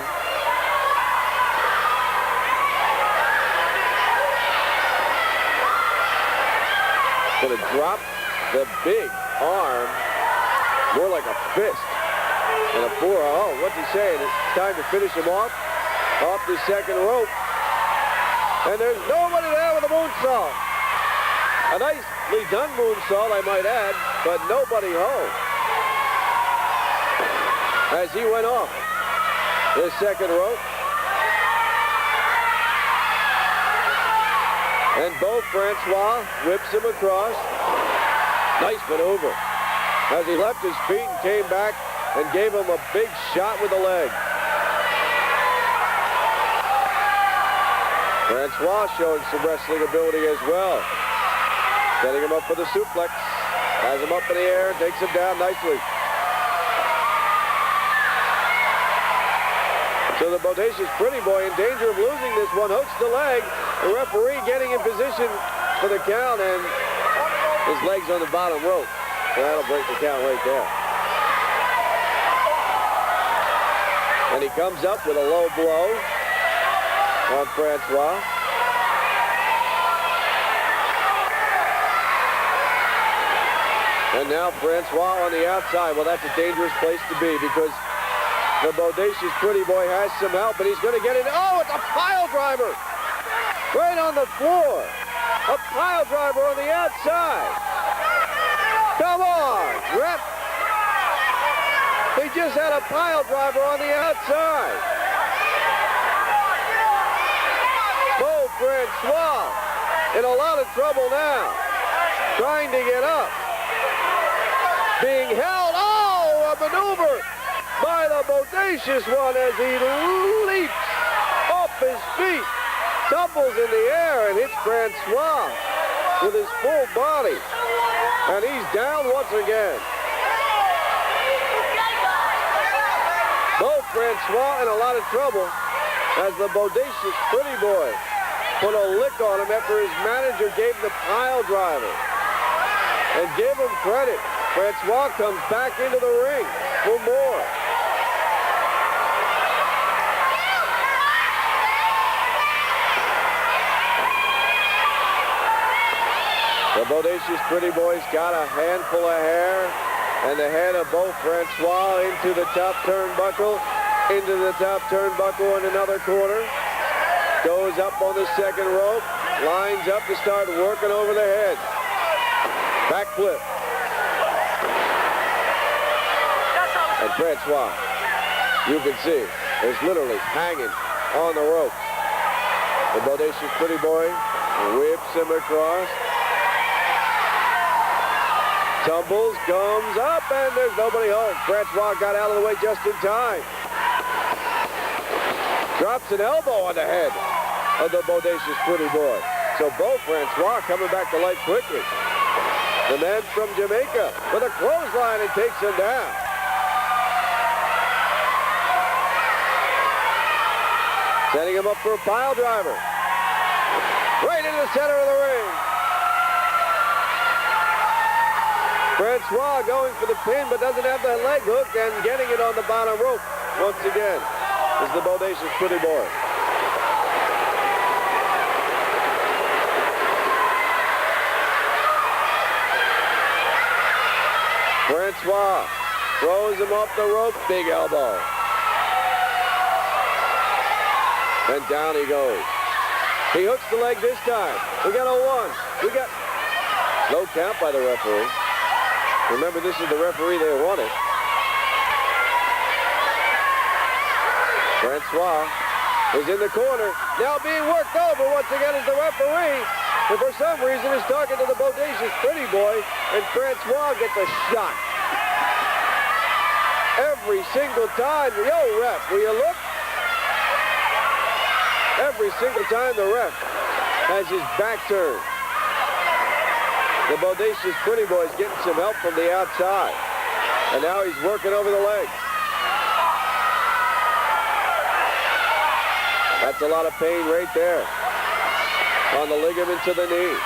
Going to drop the big arm, more like a fist, and a forearm. Oh, what's he saying? It's time to finish him off the second rope. And there's nobody there with a moonsault. A nicely done moonsault, I might add, but nobody home. As he went off the second rope. And Beau Francois whips him across. Nice maneuver. As he left his feet and came back and gave him a big shot with the leg. Francois showing some wrestling ability as well. Setting him up for the suplex. Has him up in the air and takes him down nicely. So the Bodacious Pretty Boy in danger of losing this one. Hooks the leg. The referee getting in position for the count, and his leg's on the bottom rope. So that'll break the count right there. And he comes up with a low blow on Francois. And now Francois on the outside. Well, that's a dangerous place to be because the Bodacious Pretty Boy has some help, but he's going to get it. Oh, it's a pile driver right on the floor. A pile driver on the outside. Come on, ref. He just had a pile driver on the outside. Beau Francois in a lot of trouble now. Trying to get up. Being held. Oh, a maneuver by the Bodacious One as he leaps off his feet. Tumbles in the air and hits Francois with his full body. And he's down once again. Beau Francois in a lot of trouble as the Bodacious Pretty Boy put a lick on him after his manager gave the pile driver. And give him credit. Francois comes back into the ring for more. The Bodacious Pretty Boy's got a handful of hair, and the head of Beau Francois into the top turnbuckle, in another corner. Goes up on the second rope, lines up to start working over the head. Backflip. And Francois, you can see, is literally hanging on the ropes. The Bodacious Pretty Boy whips him across. Tumbles, comes up, and there's nobody home. Francois got out of the way just in time. Drops an elbow on the head of the Bodacious Pretty Boy. So Beau Francois coming back to life quickly. The man from Jamaica with a clothesline and takes him down. Setting him up for a pile driver. Right into the center of the ring. Francois going for the pin, but doesn't have the leg hook and getting it on the bottom rope. Once again, is the Bodacious Pretty Boy. Francois throws him off the rope, big elbow. And down he goes. He hooks the leg this time. We got a one. We got no count by the referee. Remember, this is the referee they wanted. Francois is in the corner. Now being worked over once again is the referee. And for some reason is talking to the Bodacious Pretty Boy. And Francois gets a shot. Every single time. Yo, ref, will you look? Every single time the ref has his back turned. The Bodacious Pretty Boy's getting some help from the outside. And now he's working over the leg. That's a lot of pain right there on the ligament to the knee.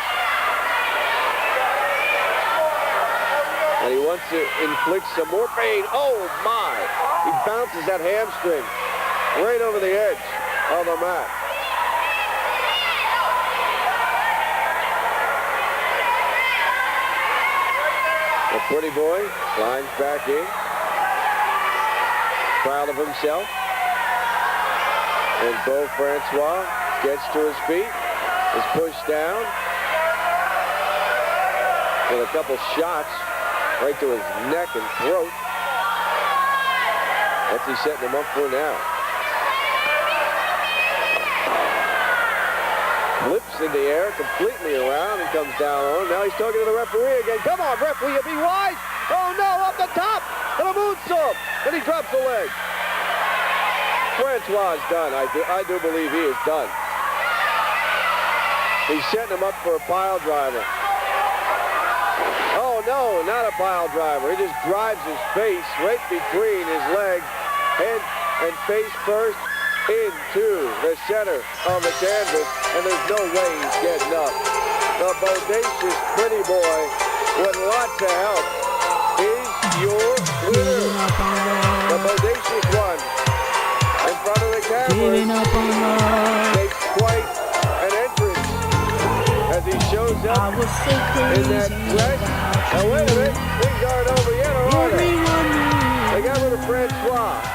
And he wants to inflict some more pain. Oh, my. He bounces that hamstring right over the edge of the mat. The Pretty Boy climbs back in, proud of himself. And Beau Francois gets to his feet, is pushed down with a couple shots right to his neck and throat. What's he setting him up for now? Flips in the air completely around and comes down on him. Now he's talking to the referee again. Come on, ref, will you be wise? Oh, no, up the top of a moonsault. And he drops the leg. Francois is done. I do believe he is done. He's setting him up for a pile driver. Oh, no, not a pile driver. He just drives his face right between his legs, head and face first, into the center of the canvas, and there's no way he's getting up. The Bodacious Pretty Boy, with lots of help, is your winner. The Bodacious One, in front of the camera, makes quite an entrance as he shows up in that dress. Now wait a minute, things aren't over yet, or are they? They got rid of Francois.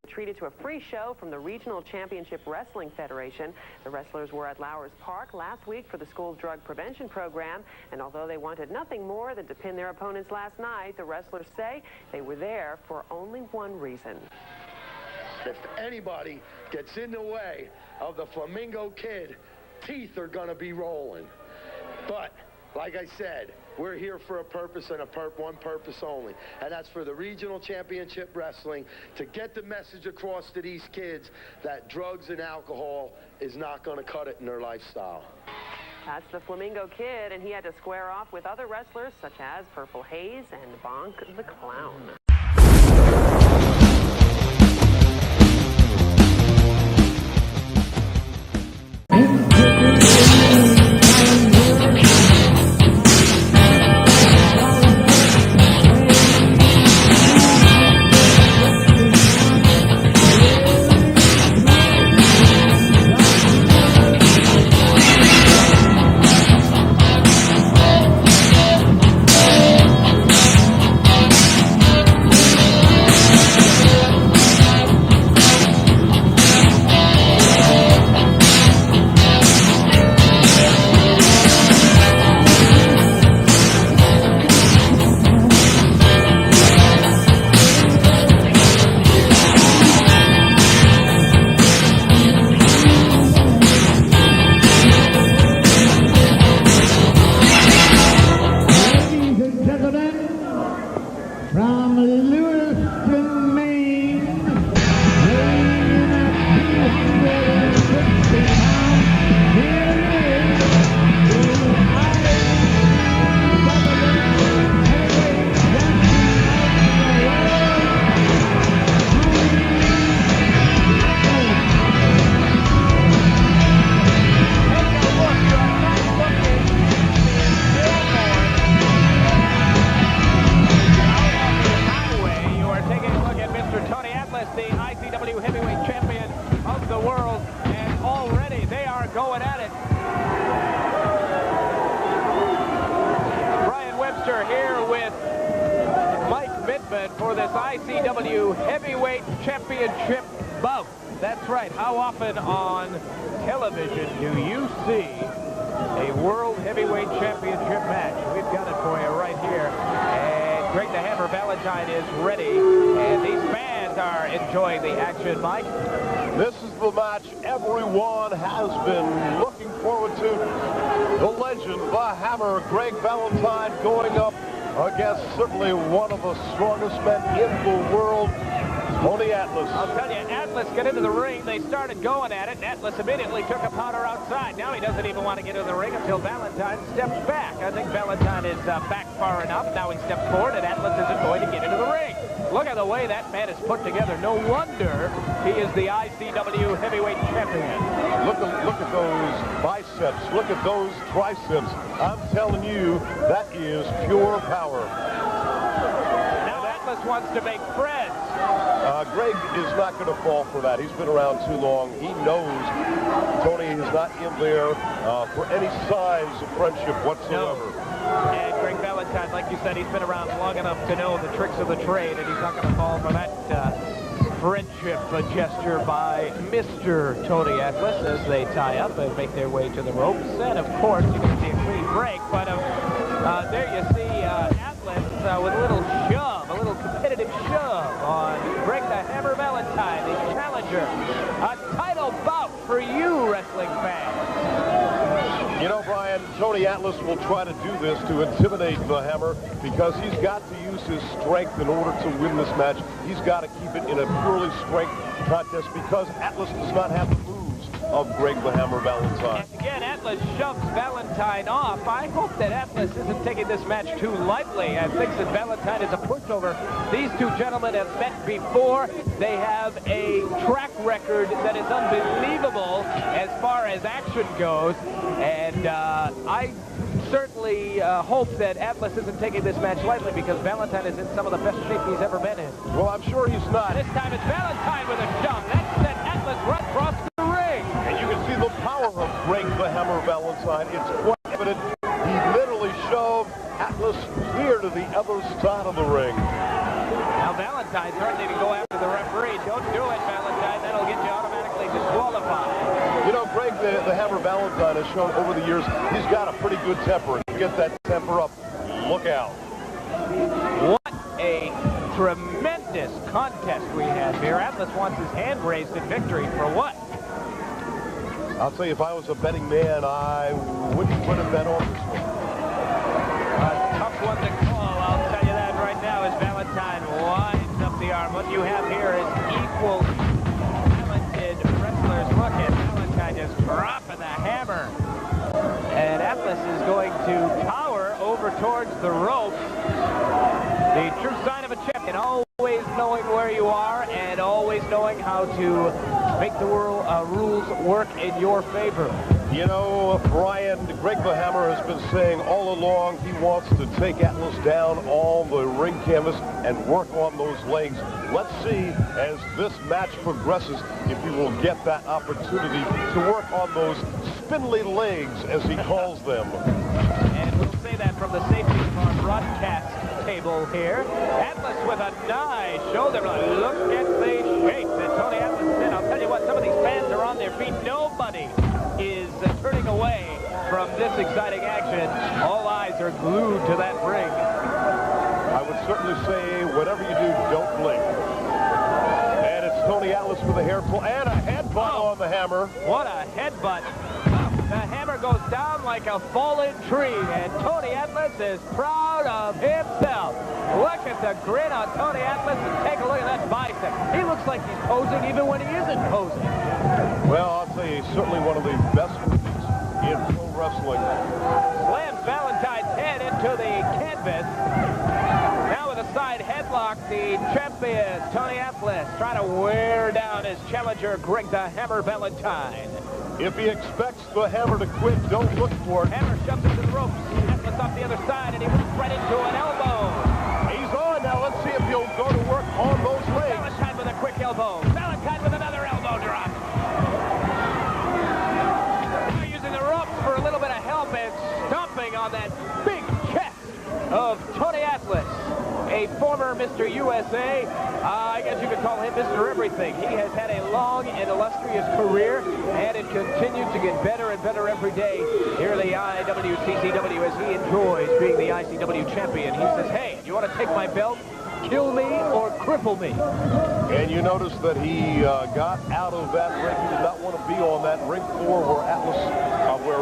Treated to a free Coco from the Regional Championship Wrestling Federation. The wrestlers were at Lowers Park last week for the school's drug prevention program, and although they wanted nothing more than to pin their opponents last night, the wrestlers say they were there for only one reason. If anybody gets in the way of the Flamingo Kid, teeth are going to be rolling. But, like I said, we're here for a purpose and one purpose only, and that's for the Regional Championship Wrestling, to get the message across to these kids that drugs and alcohol is not going to cut it in their lifestyle. That's the Flamingo Kid, and he had to square off with other wrestlers such as Purple Haze and Bonk the Clown. For this ICW Heavyweight Championship bout. That's right. How often on television do you see a World Heavyweight Championship match? We've got it for you right here. And Greg the Hammer Valentine is ready. And these fans are enjoying the action, Mike. This is the match everyone has been looking forward to. The legend, the Hammer, Greg Valentine, going up against certainly one of the strongest men in the world, Tony Atlas. I'll tell you, Atlas got into the ring. They started going at it, and Atlas immediately took a powder outside. Now he doesn't even want to get in the ring until Valentine steps back. I think Valentine is back far enough. Now he steps forward, and Atlas isn't going to get into the ring. Look at the way that man is put together. No wonder he is the ICW Heavyweight Champion. Look at those biceps. Look at those triceps. I'm telling you, that is pure power. Now Atlas wants to make friends. Greg is not going to fall for that. He's been around too long. He knows Tony is not in there for any signs of friendship whatsoever. No. And Greg Valentine, like you said, he's been around long enough to know the tricks of the trade, and he's not going to fall for that friendship gesture by Mr. Tony Atlas as they tie up and make their way to the ropes. And, of course, you can see a clean break, but there you see Atlas with a little shove, a little competitive shove on Greg the Hammer Valentine, the challenger. A title bout for you, wrestling fans. You know, Brian, Tony Atlas will try to do this to intimidate the Hammer because he's got to use his strength in order to win this match. He's got to keep it in a purely strength contest because Atlas does not have the moves of Greg the Hammer Valentine. And again, Atlas shoves Valentine off. I hope that Atlas isn't taking this match too lightly and thinks that Valentine is a pushover. These two gentlemen have met before. They have a track record that is unbelievable as far as action goes. And I certainly hope that Atlas isn't taking this match lightly because Valentine is in some of the best shape he's ever been in. Well, I'm sure he's not. This time it's Valentine with a shove. That sent Atlas right across the ring. And you can see the power of Greg the Hammer Valentine. It's quite evident. He literally shoved Atlas clear to the other side of the ring. Now Valentine threatening to go after the referee. Don't do it, Valentine. That'll get you the Hammer Valentine has shown over the years he's got a pretty good temper. Get that temper up. Look out. What a tremendous contest we have here. Atlas wants his hand raised in victory for what? I'll tell you, if I was a betting man, I wouldn't put a bet on this one. A tough one to call, I'll tell you that right now, as Valentine winds up the arm. What you have here is equal talented wrestlers. Look at Valentine just dropping the hammer. And Atlas is going to power over towards the ropes. The true sign of a champion, always knowing where you are and always knowing how to make the rules work in your favor. You know, Brian, Greg the Hammer has been saying all along he wants to take Atlas down on the ring canvas and work on those legs. Let's see, as this match progresses, if he will get that opportunity to work on those spindly legs, as he calls them. And we'll say that from the safety of our broadcast table here. Atlas with a nice shoulder blow. Look at the shape that Tony Atlas is in. I'll tell you what, some of these fans are on their feet. Nobody is turning away from this exciting action. All eyes are glued to that ring. I would certainly say, whatever you do, don't blink. And it's Tony Atlas with a hair pull and a headbutt on the Hammer. What a headbutt. The Hammer goes down like a fallen tree, and Tony Atlas is proud of himself. Look at the grin on Tony Atlas, and take a look at that bicep. He looks like he's posing even when he isn't posing. Well, I'll tell you, he's certainly one of the best in pro wrestling. Slams Valentine's head into the canvas. Now with a side headlock, the champion, Tony Atlas, trying to wear down his challenger, Greg the Hammer Valentine. If he expects the Hammer to quit, don't look for it. Hammer shoves into the ropes. Atlas off the other side, and he moves right into an elbow. He's on now. Let's see if he'll go to work on those legs. Valentine with a quick elbow. Valentine with another elbow drop. Now using the ropes for a little bit of help and stomping on that big chest of Tony Atlas, a former Mr. USA. I guess you could call him Mr. Everything. He has had a long and illustrious career, and it continues to get better and better every day here in the IWCCW as he enjoys being the ICW champion. He says, hey, you want to take my belt? Kill me or cripple me. And you notice that he got out of that ring. He did not want to be on that ring floor where Atlas, where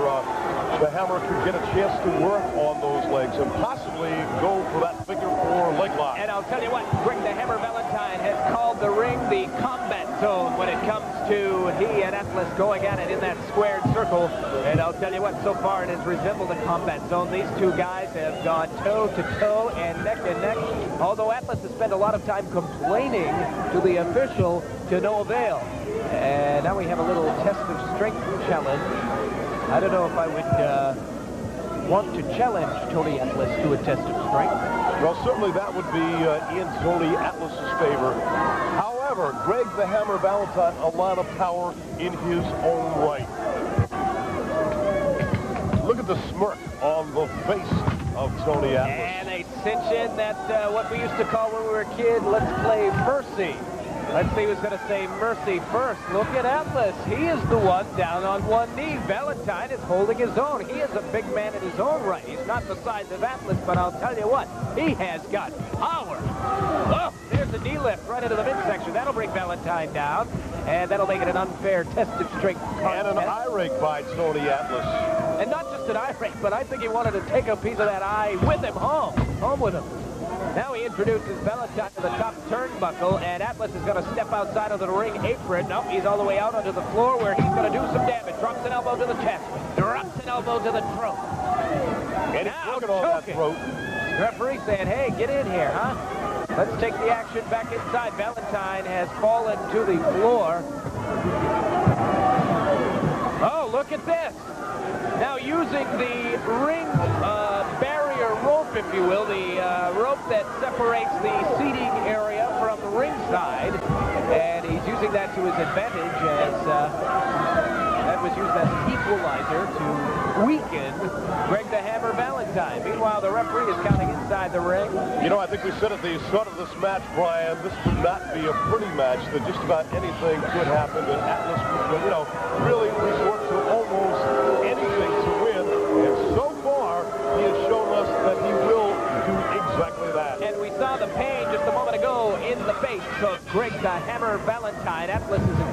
the Hammer could get a chance to work on those legs and possibly go for that figure 4 leg lock. And I'll tell you what, Greg the Hammer Valentine has called the ring the combat zone when it comes to he and Atlas going at it in that squared circle. And I'll tell you what, so far it has resembled a combat zone. These two guys have gone toe to toe and neck, although Atlas has spent a lot of time complaining to the official to no avail. And now we have a little test of strength challenge. I don't know if I would want to challenge Tony Atlas to a test of strength. Well, certainly that would be in Tony Atlas's favor. However, Greg the Hammer Valentine, a lot of power in his own right. Look at the smirk on the face of Tony Atlas. And they cinch in that, what we used to call when we were a kid, let's play mercy. Let's see who's going to say mercy first. Look at Atlas. He is the one down on one knee. Valentine is holding his own. He is a big man in his own right. He's not the size of Atlas, but I'll tell you what, he has got power. Oh, there's a knee lift right into the midsection. That'll bring Valentine down, and that'll make it an unfair test of strength contest. And an eye rake by Tony Atlas. And not just an eye rake, but I think he wanted to take a piece of that eye with him home with him. Now he introduces Valentine to the top turnbuckle, and Atlas is going to step outside of the ring apron. Nope, he's all the way out onto the floor where he's going to do some damage. Drops an elbow to the chest, drops an elbow to the throat. And he's working on that throat. The referee saying, hey, get in here, huh? Let's take the action back inside. Valentine has fallen to the floor. Oh, look at this. Now using the ring barrier rope, if you will, the rope that separates the seating area from the ringside, and he's using that to his advantage as that was used as an equalizer to weaken Greg the Hammer Valentine. Meanwhile, the referee is counting inside the ring. You know, I think we said at the start of this match, Brian, this would not be a pretty match, that just about anything could happen, and Atlas would, you know, really resort to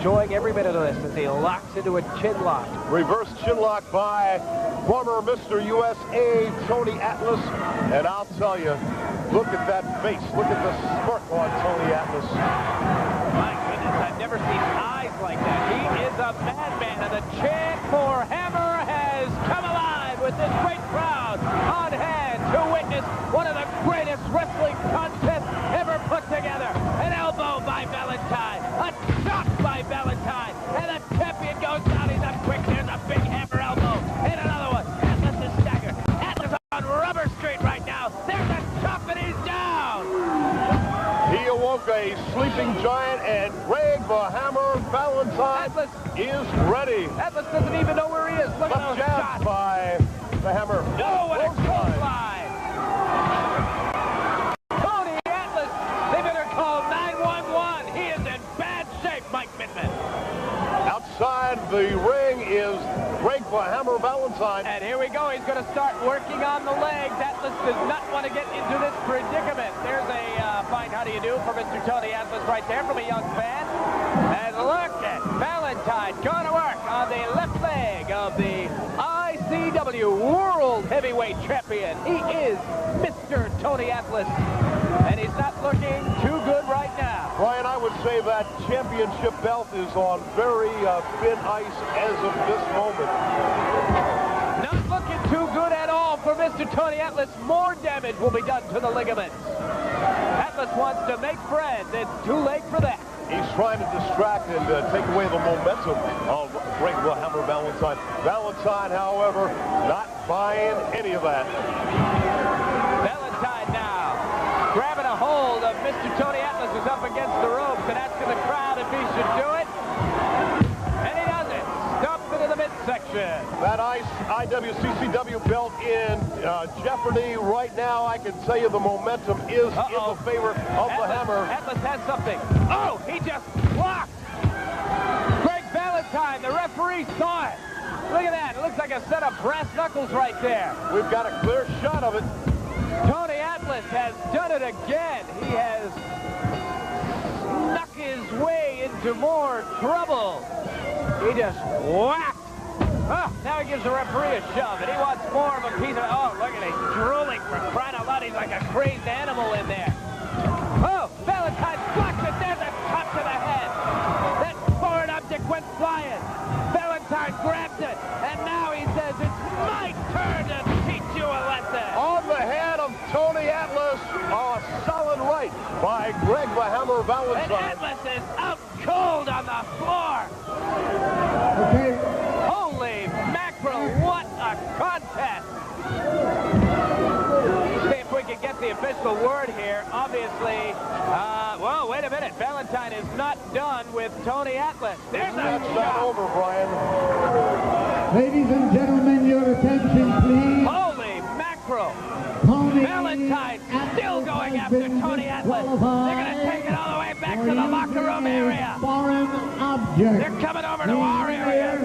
enjoying every minute of this as he locks into a chin lock. Reverse chin lock by former Mr. USA, Tony Atlas. And I'll tell you, look at that face. Look at the smirk on Tony Atlas. My goodness, I've never seen eyes like that. He is a madman, and the chant for Hammer has come alive with this great crowd on hand to witness one of the greatest wrestling contests ever put together. An elbow by Valentine, a chop by Valentine, and the champion goes down. He's up quick. There's a big Hammer elbow, and another one. Atlas is staggered. Atlas on Rubber Street right now. There's a chop, and he's down. He awoke a sleeping giant, and Greg the Hammer Valentine Atlas is ready. Atlas doesn't even know where he is. Look at those shots. By the Hammer. Oh, what a clothesline. Tony Atlas, they better call 911. He is in bad shape, Mike Midman. Outside the ring is Greg the Hammer Valentine. And here we go. He's going to start working on the legs. Atlas does not want to get into this predicament. There's a fine how do you do for Mr. Tony Atlas right there from a young fan. And look at Valentine going to work on the left leg of the ICW World Heavyweight Champion. He is Mr. Tony Atlas. And he's not looking too good right now. Brian, I would say that championship belt is on very thin ice as of this moment. Not looking too good at all for Mr. Tony Atlas. More damage will be done to the ligaments. Atlas wants to make friends. It's too late for that. He's trying to distract and take away the momentum of Greg the Hammer Valentine. Valentine, however, not buying any of that. Valentine now grabbing a hold of Mr. Tony Atlas, who's up against the ropes, and asking the crowd if he should do it. And he does it. Stomp into the midsection. That IWCCW belt in jeopardy right now. I can tell you the momentum is in the favor of the Hammer. Atlas has something. Oh, he just blocked. Greg Valentine, the referee saw it. Look at that. It looks like a set of brass knuckles right there. We've got a clear shot of it. Tony Atlas has done it again. He has snuck his way into more trouble. He just whacked. Oh, now he gives the referee a shove, and he wants more of a piece of it. Oh, look at him. He's drooling for crying out loud. He's like a crazed animal in there. Oh, Valentine blocks it. There's a chop to the head. That foreign object went flying. Valentine grabs it, and now he says, it's my turn to teach you a lesson. On the head of Tony Atlas, a solid right by Greg the Hammer Valentine. And Atlas is out cold on the floor. Okay. Holy mackerel, what a contest. See if we can get the official word here. Obviously, well, wait a minute. Valentine is not done with Tony Atlas. There's That's a not over, Brian. Ladies and gentlemen, your attention, please. Holy mackerel. Tony Valentine still going after Tony Atlas. They're going to take it all the way back to the locker room area. Foreign object. They're coming over to our area.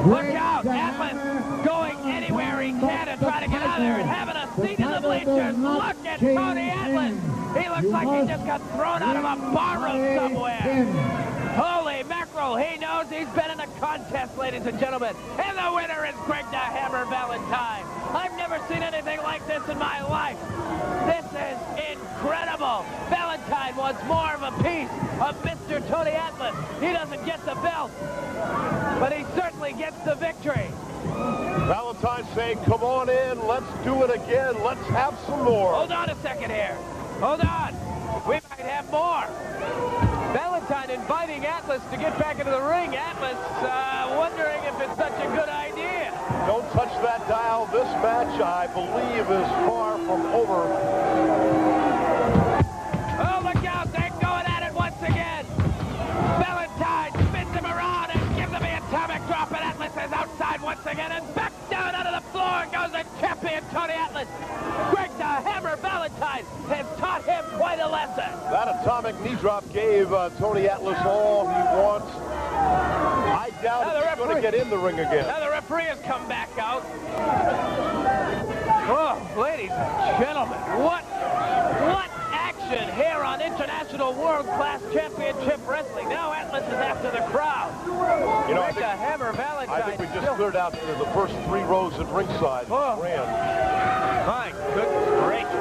Look out, Atlas going anywhere he can and trying to get out of there and having a seat in the bleachers. Look at Tony Atlas. He looks like he just got thrown out of a barroom somewhere. Holy mackerel, he knows he's been in a contest, ladies and gentlemen. And the winner is Greg the Hammer Valentine. I've never seen anything like this in my life. This is incredible. Valentine wants more of a piece of Mr. Tony Atlas. He doesn't get the belt, but he certainly gets the victory. Valentine saying, come on in, let's do it again, let's have some more. Hold on a second here. Hold on. We might have more. Valentine inviting Atlas to get back into the ring. Atlas wondering if it's such a good idea. Don't touch that dial. This match, I believe, is far from over. Oh, look out. They're going at it once again. Valentine spins him around and gives him the atomic drop, and Atlas is outside once again, and back down onto the floor goes the champion, Tony Atlas. Greg the Hammer Valentine has taught him quite a lesson. That atomic knee drop gave Tony Atlas all he wants. I doubt he's going to get in the ring again. Now the referee has come back out. Oh, ladies and gentlemen, what action action here on International World Class Championship Wrestling. Now Atlas is after the crowd. You know, Break a hammer, Valentine. I think we just cleared out the first 3 rows at ringside. Oh. Ran. My goodness gracious.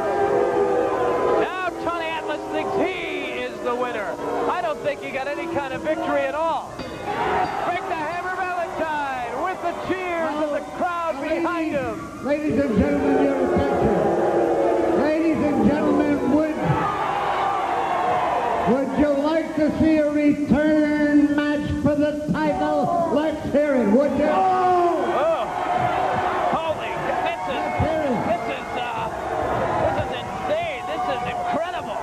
Now Tony Atlas thinks he is the winner. I don't think he got any kind of victory at all. Break the hammer, Valentine, with the cheers of the crowd behind him. Ladies and gentlemen, your attention. Ladies and gentlemen, would you like to see a return match for the title? Let's hear it, would you? Oh! Holy, this is insane. This is incredible.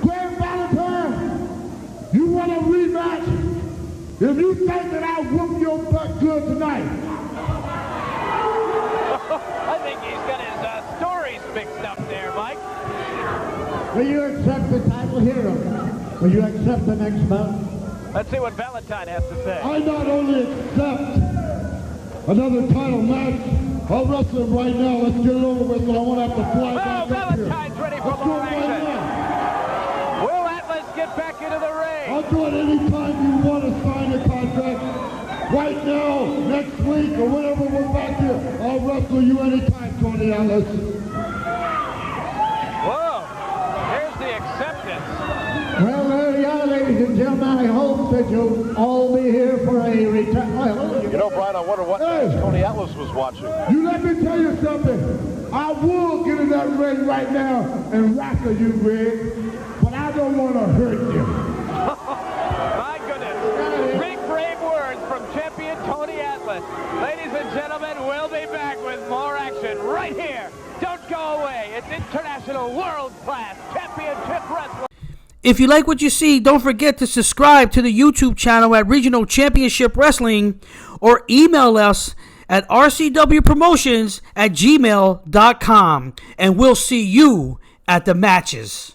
Graham Valentine, you want a rematch? If you think that I'll whoop your butt good tonight, I think he's got his stories mixed up there, Mike. will you accept the title hero? Will you accept the next bout? Let's see what Valentine has to say. I not only accept another title match, I'll wrestle him right now. Let's get it over with, but I won't have to fly back up here. Valentine's ready for Let's do more it right action. now. Will Atlas get back into the ring? I'll do it anytime you want to sign a contract. Right now, next week, or whenever we're back here, I'll wrestle you anytime, Tony Atlas. Whoa, here's the acceptance. Well, there you are, ladies and gentlemen. I hope that you'll all be here for a return. You know, Brian, I wonder what Tony Atlas was watching. You let me tell you something. I will get in that ring right now and wrestle you, Greg, but I don't want to hurt you. My goodness. Big brave words from champion Tony Atlas. Ladies and gentlemen, we'll be back with more action right here. Don't go away. It's International World Class Championship Wrestling. If you like what you see, don't forget to subscribe to the YouTube channel at Regional Championship Wrestling or email us at rcwpromotions@gmail.com, and we'll see you at the matches.